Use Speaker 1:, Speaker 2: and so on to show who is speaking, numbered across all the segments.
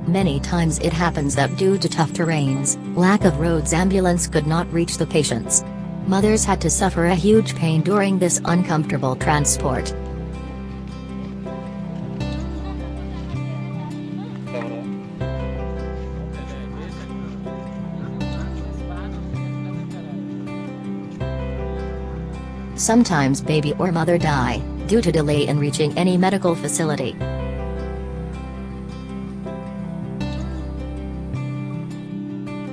Speaker 1: Many times it happens that due to tough terrains, lack of roads, ambulance could not reach the patients. Mothers had to suffer a huge pain during this uncomfortable transport. Sometimes baby or mother die, due to delay in reaching any medical facility.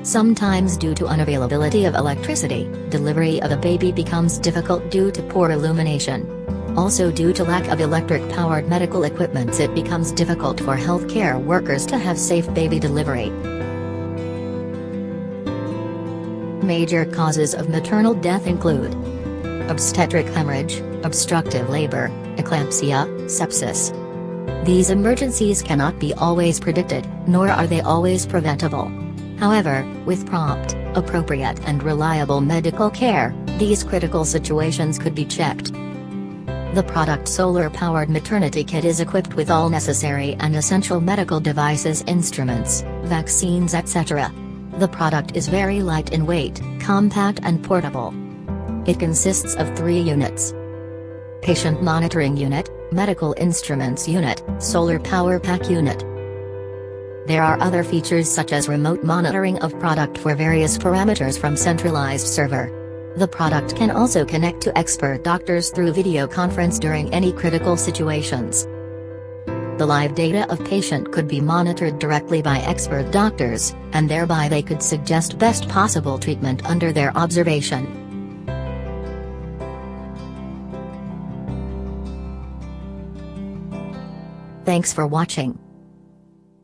Speaker 1: Sometimes due to unavailability of electricity, delivery of a baby becomes difficult due to poor illumination. Also due to lack of electric-powered medical equipment, it becomes difficult for healthcare workers to have safe baby delivery. Major causes of maternal death include obstetric hemorrhage, obstructive labor, eclampsia, sepsis. These emergencies cannot be always predicted, nor are they always preventable. However, with prompt, appropriate and reliable medical care, these critical situations could be checked. The product solar-powered maternity kit is equipped with all necessary and essential medical devices, instruments, vaccines, etc. The product is very light in weight, compact and portable. It consists of 3 units: Patient Monitoring Unit, Medical Instruments Unit, Solar Power Pack Unit. There are other features such as remote monitoring of product for various parameters from centralized server. The product can also connect to expert doctors through video conference during any critical situations. The live data of patient could be monitored directly by expert doctors, and thereby they could suggest best possible treatment under their observation. Thanks for watching.